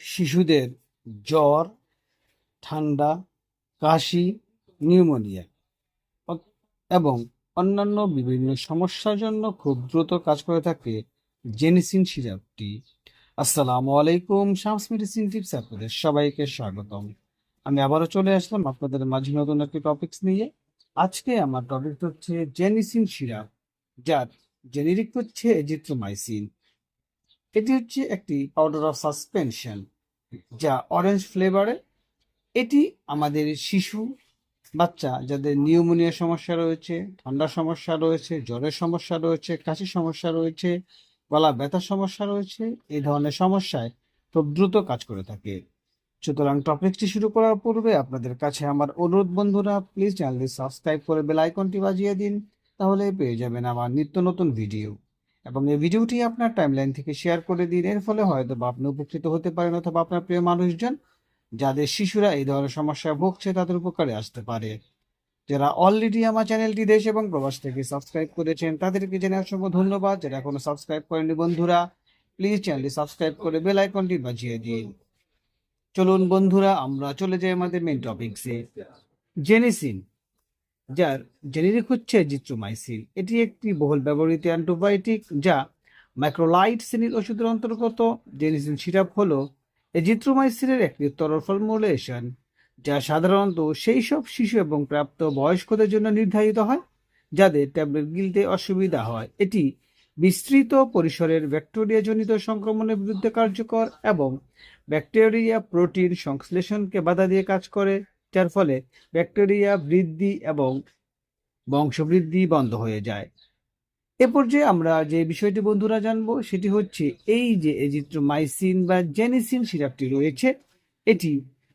শিশুদের জ্বর, ঠান্ডা, কাশি, নিউমোনিয়া এবং অন্যান্য বিভিন্ন সমস্যার জন্য খুব দ্রুত কাজ করে থাকে জেনিসিন সিরাপটি। আসসালামু আলাইকুম, শামস মেডিসিন টিপস আপনাদের সবাইকে স্বাগতম। আমি আবারও চলে আসলাম আপনাদের মাঝে নতুন একটি টপিকস নিয়ে। আজকে আমার টপিক হচ্ছে জেনিসিন সিরাপ, যার জেনেরিক হচ্ছে এজিথ্রোমাইসিন। এটি হচ্ছে একটি পাউডার অফ সাসপেনশন যা অরেঞ্জ ফ্লেভারে। এটি আমাদের শিশু বাচ্চা যাদের নিউমোনিয়া সমস্যা রয়েছে, ঠান্ডার সমস্যা রয়েছে, জ্বরের সমস্যা রয়েছে, কাশির সমস্যা রয়েছে, গলা ব্যথার সমস্যা রয়েছে, এই ধরনের সমস্যায় খুব দ্রুত কাজ করে থাকে। সুতরাং টপিকটি শুরু করার পূর্বে আপনাদের কাছে আমার অনুরোধ, বন্ধুরা প্লিজ চ্যানেলটি সাবস্ক্রাইব করে বেল আইকনটি বাজিয়ে দিন, তাহলে পেয়ে যাবেন আমার নিত্য নতুন ভিডিও। এবং এই ভিডিওটি আপনার টাইমলাইন থেকে শেয়ার করে দিন, এর ফলে হয়তো বা আপনি উপকৃত হতে পারেন অথবা আপনার প্রিয় মানুষজন যাদের শিশুরা এই ধরনের সমস্যায় ভুগছে তাদের উপকারে আসতে পারে। যারা অলরেডি আমার চ্যানেলটি দেশ এবং প্রবাস থেকে সাবস্ক্রাইব করেছেন তাদেরকে জানাই অসংখ্য ধন্যবাদ। যারা এখনো সাবস্ক্রাইব করেনি বন্ধুরা, প্লিজ চ্যানেলটি সাবস্ক্রাইব করে বেল আইকনটি বাজিয়ে দিন। চলুন বন্ধুরা, আমরা চলে যাই আমাদের মেইন টপিকসে। জেনিসিন, যার জেনেরিক হচ্ছে এজিথ্রোমাইসিন। এটি একটি বহুল ব্যবহৃত অ্যান্টিবায়োটিক যা ম্যাক্রোলাইড শ্রেণীর ওষুধের অন্তর্গত। জেনিসিন সিরাপ হলো এজিথ্রোমাইসিনের একটি তরল ফর্মুলেশন যা সাধারণত সেই সব শিশু এবং প্রাপ্ত বয়স্কদের জন্য নির্ধারিত হয় যাদের ট্যাবলেট গিলতে অসুবিধা হয়। এটি বিস্তৃত পরিসরের ব্যাকটেরিয়াজনিত সংক্রমণের বিরুদ্ধে কার্যকর এবং ব্যাকটেরিয়া প্রোটিন সংশ্লেষণকে বাধা দিয়ে কাজ করে, যার ফলে ব্যাকটেরিয়া বৃদ্ধি এবং বংশবৃদ্ধি বন্ধ হয়ে যায়। এ পর্যায়ে আমরা যে বিষয়টি বন্ধুরা জানবো সেটি হচ্ছে এই যে এজিথ্রোমাইসিন বা জেনিসিন সিরাপটি রয়েছে এটি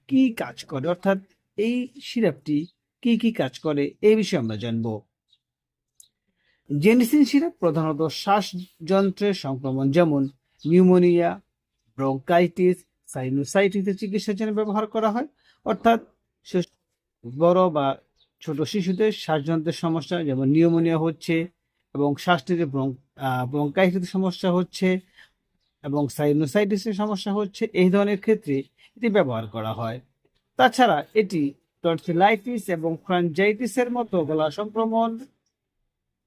কি কাজ করে, অর্থাৎ এই সিরাপটি কি কি কাজ করে এই বিষয়ে আমরা জানবো। জেনিসিন সিরাপ প্রধানত শ্বাসযন্ত্রের সংক্রমণ যেমন নিউমোনিয়া, ব্রঙ্কাইটিস, সাইনোসাইটিসের চিকিৎসার জন্য ব্যবহার করা হয়। অর্থাৎ বড় বা ছোট শিশুদের শ্বাসযন্ত্রের সমস্যা যেমন নিউমোনিয়া হচ্ছে এবং শ্বাসটিতে ব্রঙ্কাইটিসের সমস্যা হচ্ছে এবং সাইনোসাইটিসের সমস্যা হচ্ছে, এই ধরনের ক্ষেত্রে এটি ব্যবহার করা হয়। তাছাড়া এটি টনসিলাইটিস এবং ফ্রাঞ্জাইটিসের মতো গলা সংক্রমণ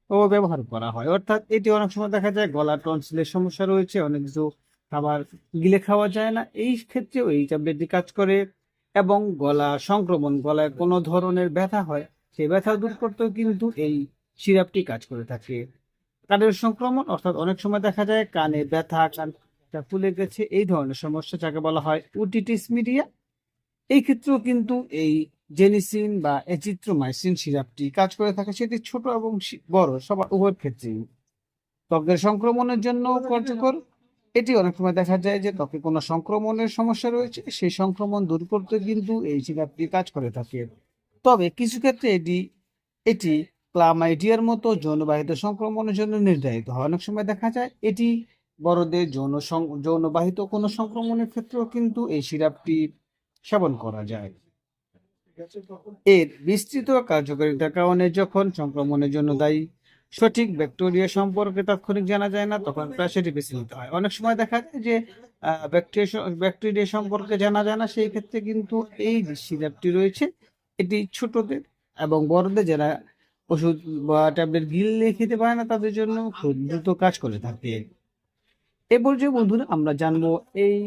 ও ব্যবহার করা হয়। অর্থাৎ এটি অনেক সময় দেখা যায় গলা টনসিলের সমস্যা রয়েছে, অনেক কিছু খাবার গিলে খাওয়া যায় না, এই ক্ষেত্রেও এই ট্যাবলেটটি কাজ করে। এবং গলা সংক্রমণ, গলায় কোনো ধরনের ব্যথা হয় সেই ব্যথা দূর করতেও কিন্তু এই সিরাপটি কাজ করে থাকে। কানের সংক্রমণ, অর্থাৎ অনেক সময় দেখা যায় কানে ব্যথা, কানটা ফুলে গেছে, এই ধরনের সমস্যা যাকে বলা হয় ওটিটিস মিডিয়া, এই ক্ষেত্রেও কিন্তু এই জেনিসিন বা এজিথ্রোমাইসিন সিরাপটি কাজ করে থাকে, সেটি ছোট এবং বড় সবার উভয় ক্ষেত্রেই। ত্বকের সংক্রমণের জন্য কার্যকর। এটি অনেক সময় দেখা যায় যে ত্বকে কোনো সংক্রমণের সমস্যা রয়েছে, সেই সংক্রমণ দূর করতে কিন্তু এই সিরাপটি কাজ করে থাকে। তবে কিছু ক্ষেত্রে এটি এটি ক্লামাইডিয়ার মতো যৌনবাহিত সংক্রমণের জন্য নির্ধারিত হয়। অনেক সময় দেখা যায় এটি বড়দের যৌনবাহিত কোনো সংক্রমণের ক্ষেত্রেও কিন্তু এই সিরাপটি সেবন করা যায়। এর বিস্তৃত কার্যকারিতার কারণে যখন সংক্রমণের জন্য দায়ী সঠিক ব্যাকটেরিয়া সম্পর্কে তাৎক্ষণিক জানা যায় না, তখন প্রায় সেটি বেছে নিতে হয়। অনেক সময় দেখা যায় যে ব্যাকটেরিয়া সম্পর্কে জানা যায় না, সেই ক্ষেত্রে কিন্তু এই যে সিরাপটি রয়েছে এটি ছোটদের এবং বড়দের যারা ওষুধ বা ট্যাবলেট গিলে খেতে পারে না তাদের জন্য খুব দ্রুত কাজ করে থাকে। এ পর্যায়ে বন্ধুরা আমরা জানবো এই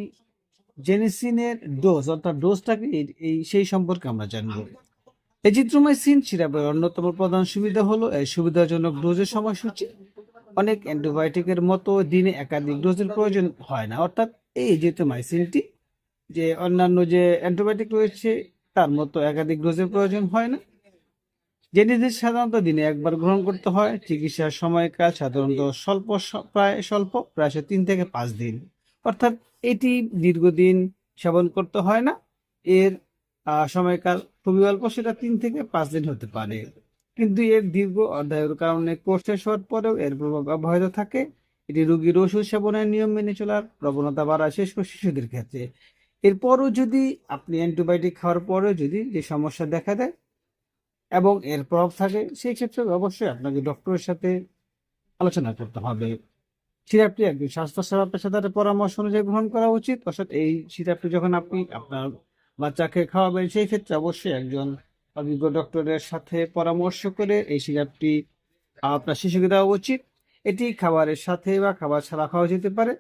জেনিসিনের ডোজ, অর্থাৎ ডোজটাকে এই সেই সম্পর্কে আমরা জানবো। এজিথ্রোমাইসিন সিরাপের অন্যতম প্রধান সুবিধা হলো এর সুবিধাজনক ডোজের সময়সূচি। অনেক অ্যান্টিবায়োটিকের মতো দিনে একাধিক ডোজের প্রয়োজন হয় না। অর্থাৎ এই এজিথ্রোমাইসিনটি যে অন্যান্য যে অ্যান্টিবায়োটিক রয়েছে তার মতো একাধিক ডোজের প্রয়োজন হয় না। জেনিসিন সাধারণত দিনে একবার গ্রহণ করতে হয়। চিকিৎসার সময়কাল সাধারণত প্রায় 3 থেকে 5 দিন। অর্থাৎ এটি দীর্ঘদিন সেবন করতে হয় না। এর সময়কাল খুবই অল্প, সেটা 3 থেকে 5 দিন হতে পারে। কিন্তু এর দীর্ঘ অধ্যায়ের কারণে কোর্স শেষ হওয়ার পরেও এর প্রভাব অব্যাহত থাকে। এটি রোগীর ওষুধ সেবনের নিয়ম মেনে চলার প্রবণতা বাড়ায়, শেষ করে শিশুদের ক্ষেত্রে। এরপরও যদি আপনি অ্যান্টিবায়োটিক খাওয়ার পরেও যদি যে সমস্যা দেখা দেয় এবং এর প্রভাব থাকে, সেই ক্ষেত্রে অবশ্যই আপনাকে ডক্টরের সাথে আলোচনা করতে হবে। সিরাপটি একজন স্বাস্থ্যসেবা পেশাদারের পরামর্শ অনুযায়ী গ্রহণ করা উচিত। অর্থাৎ এই সিরাপটি যখন আপনি আপনার বাচ্চাকে খাওয়াবেন, সেই ক্ষেত্রে অবশ্যই একজন অভিজ্ঞ ডক্টরের সাথে পরামর্শ করে এই সিরাপটি আপনার শিশুকে দেওয়া উচিত। এটি খাবারের সাথে বা খাবার ছাড়া খাওয়া যেতে পারে,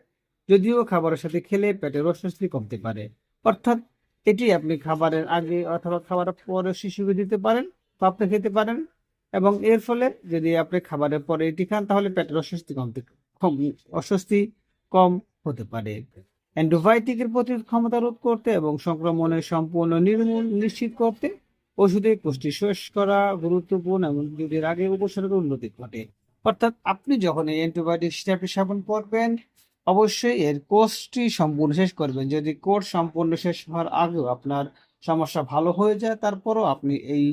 যদিও খাবারের সাথে খেলে পেটের অস্বস্তি কমতে পারে। অর্থাৎ এটি আপনি খাবারের আগে অথবা খাবারের পরে শিশুকে দিতে পারেন বা আপনি খেতে পারেন, এবং এর ফলে যদি আপনি খাবারের পরে এটি খান তাহলে পেটের অস্বস্তি কম হতে পারে। অ্যান্টিবায়োটিকের প্রতিরোধ ক্ষমতা রোধ করতে এবং সংক্রমণের সম্পূর্ণ নির্মূল নিশ্চিত করতে ওষুধের কোষটি শেষ করা গুরুত্বপূর্ণ এবং এর আগে উপসর্গের উন্নতি ঘটে। অর্থাৎ আপনি যখন এই অ্যান্টিবায়োটিক সিরাপটি সেবন করবেন, অবশ্যই এর কোর্সটি সম্পূর্ণ শেষ করবেন। যদি কোর্স সম্পূর্ণ শেষ হওয়ার আগেও আপনার সমস্যা ভালো হয়ে যায়, তারপরও আপনি এই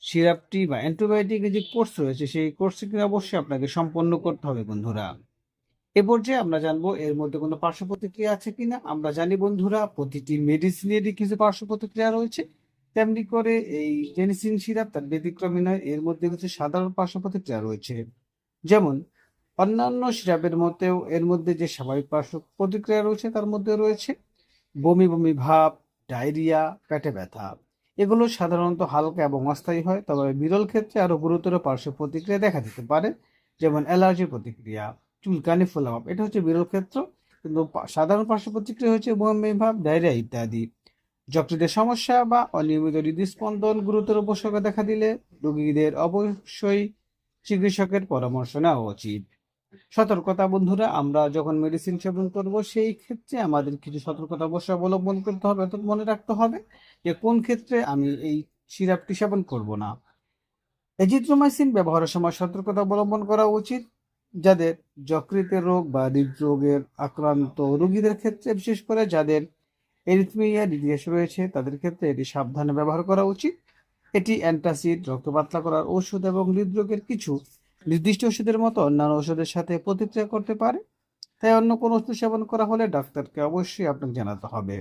সিরাপটি বা অ্যান্টিবায়োটিকের যে কোর্স রয়েছে সেই কোর্সটি অবশ্যই আপনাকে সম্পন্ন করতে হবে বন্ধুরা। এ পর্যায়ে আমরা জানবো এর মধ্যে কোনো পার্শ্ব প্রতিক্রিয়া আছে কিনা। আমরা জানি বন্ধুরা, প্রতিটি মেডিসিনেরই কিছু পার্শ্ব প্রতিক্রিয়া রয়েছে, তেমনি করে এই জেনিসিন সিরাপ তার ব্যতিক্রমী নয়। এর মধ্যে কিছু সাধারণ পার্শ্ব প্রতিক্রিয়া রয়েছে, যেমন অন্যান্য সিরাপের মধ্যেও এর মধ্যে যে স্বাভাবিক পার্শ্ব প্রতিক্রিয়া রয়েছে তার মধ্যে রয়েছে বমি বমি ভাব, ডায়রিয়া, পেটে ব্যথা। এগুলো সাধারণত হালকা এবং অস্থায়ী হয়, তবে বিরল ক্ষেত্রে আরো গুরুতর পার্শ্ব প্রতিক্রিয়া দেখা দিতে পারে, যেমন অ্যালার্জি প্রতিক্রিয়া, চুলকানি, ফোলাভাব। এটা হচ্ছে বিরল ক্ষেত্র, কিন্তু সাধারণ পার্শ্ব প্রতিক্রিয়া হচ্ছে বমি ভাব, ডায়রিয়া ইত্যাদি। যকৃতের সমস্যা বা অনিয়মিত হৃদস্পন্দন গুরুতর উপসর্গ দেখা দিলে রোগীদের অবশ্যই চিকিৎসকের পরামর্শ নেওয়া উচিত। সতর্কতা বন্ধুরা, আমরা যখন মেডিসিন সেবন করব সেই ক্ষেত্রে আমাদের কিছু সতর্কতা অবশ্যই অবলম্বন করতে হবে, অর্থাৎ মনে রাখতে হবে যে কোন ক্ষেত্রে আমি এই সিরাপটি সেবন করব না। এজিথ্রোমাইসিন ব্যবহারের সময় সতর্কতা অবলম্বন করা উচিত। যাদের যকৃতের রোগ বা হৃদরোগের আক্রান্ত রোগীদের ক্ষেত্রে, বিশেষ করে যাদের এরিথমিয়া ইতিহাস রয়েছে, তাদের ক্ষেত্রে এটি সাবধানে ব্যবহার করা উচিত। এটি অ্যান্টাসিড, রক্ত পাতলা করার ওষুধ এবং হৃদরোগের কিছু নির্দিষ্ট ওষুধের মতো অন্যান্য ওষুধের সাথে প্রতিক্রিয়া করতে পারে। তাই অন্য কোনো ওষুধ সেবন করা হলে ডাক্তারকে অবশ্যই আপনাকে জানাতে হবে।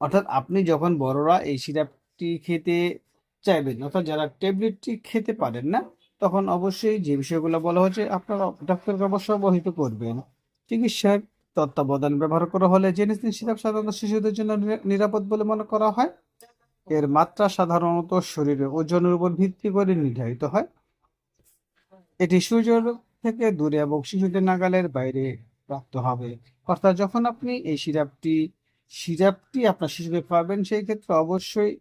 অর্থাৎ আপনি যখন বড়রা এই সিরাপটি খেতে চাইবেন, অর্থাৎ যারা ট্যাবলেটটি খেতে পারেন না, তখন অবশ্যই যে বিষয়গুলো বলা হচ্ছে আপনারা ডাক্তারকে অবশ্যই অবহিত করবেন। চিকিৎসার তত্ত্বাবধান ব্যবহার করা হলে জেনিসিন সিরাপ সাধারণত শিশুদের জন্য নিরাপদ বলে মনে করা হয়। এর মাত্রা সাধারণত শরীরের ওজনের উপর ভিত্তি করে নির্ধারিত হয়। এটি সূর্যের থেকে দূরে এবং শিশুদের নাগালের বাইরে রাখতে হবে। অর্থাৎ যখন আপনি এই সিরাপটি আপনার শিশুকে খাওয়াবেন, সেই ক্ষেত্রে অবশ্যই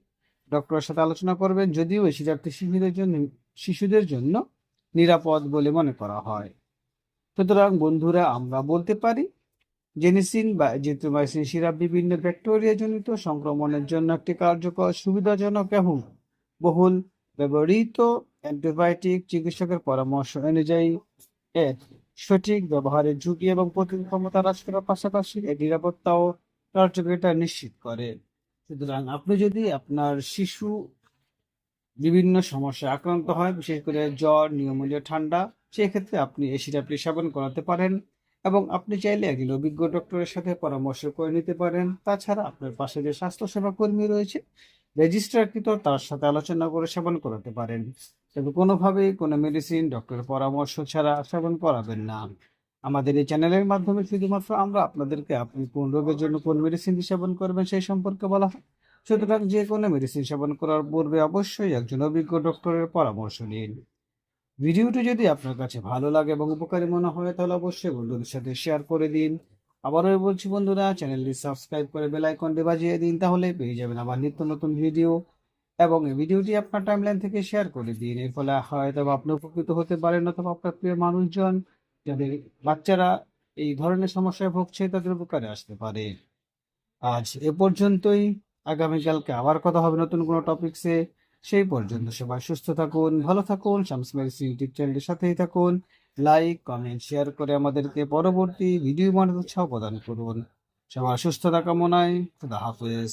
ডক্টরের সাথে আলোচনা করবেন, যদিও এই সিরাপটি শিশুদের জন্য নিরাপদ বলে মনে করা হয়। সুতরাং বন্ধুরা, আমরা বলতে পারি জেনিসিন বা এজিথ্রোমাইসিন সিরাপ বিভিন্ন ব্যাকটেরিয়া জনিত সংক্রমণের জন্য একটি কার্যকর, সুবিধাজনক এবং বহুল ব্যবহৃত অ্যান্টিবায়োটিক। চিকিৎসকের পরামর্শ অনুযায়ী এর সঠিক ব্যবহারের ঝুঁকি এবং প্রতিরোধ ক্ষমতা হ্রাস করার পাশাপাশি এর নিরাপত্তা ও কার্যকারিতা নিশ্চিত করে। সুতরাং আপনি যদি আপনার শিশু বিভিন্ন সমস্যায় আক্রান্ত হয়, বিশেষ করে জ্বর, নিউমোনিয়া, ঠান্ডা, সেক্ষেত্রে আপনি এই সিরাপটি সেবন করাতে পারেন এবং আপনি চাইলে একজন অভিজ্ঞ ডক্টরের সাথে পরামর্শ করে নিতে পারেন। তাছাড়া আপনার পাশে যে স্বাস্থ্যসেবা কর্মী রয়েছে রেজিস্ট্রারকৃত, তার সাথে আলোচনা করে সেবন করাতে পারেন। তবে কোনোভাবেই কোনো মেডিসিন ডক্টরের পরামর্শ ছাড়া সেবন করাবেন না। আমাদের এই চ্যানেলের মাধ্যমে শুধুমাত্র আমরা আপনাদেরকে আপনি কোন রোগের জন্য কোন মেডিসিন সেবন করবেন সেই সম্পর্কে বলা হয়। সুতরাং যে কোনো মেডিসিন সেবন করার পূর্বে অবশ্যই একজন অভিজ্ঞ ডক্টরের পরামর্শ নিন। ভিডিওটি যদি আপনার কাছে ভালো লাগে এবং উপকারী মনে হয় তাহলে অবশ্যই বন্ধুদের সাথে শেয়ার করে দিন। আবারও বলছি বন্ধুরা, চ্যানেলটি সাবস্ক্রাইব করে বেল আইকনটি বাজিয়ে দিন, তাহলে পেয়ে যাবেন আবার নিত্য নতুন ভিডিও। এবং এই ভিডিওটি আপনার টাইমলাইন থেকে শেয়ার করে দিন, এর ফলে হয়তো আপনি উপকৃত হতে পারেন অথবা আপনার প্রিয় মানুষজন, যাদের বাচ্চারা এই ধরনের সমস্যায় ভুগছে, তাদের উপকারে আসতে পারে। আজ এ পর্যন্তই। আগামীকালকে আবার কথা হবে নতুন কোনো টপিকসে। সেই পর্যন্ত সবাই সুস্থ থাকুন, ভালো থাকুন, শামস মেডিসিন ইউটিউব চ্যানেলের সাথেই থাকুন। লাইক, কমেন্ট, শেয়ার করে আমাদেরকে পরবর্তী ভিডিও বানাতে উৎসাহ প্রদান করুন। সবার সুস্থতা কামনায়, খুদা হাফেজ।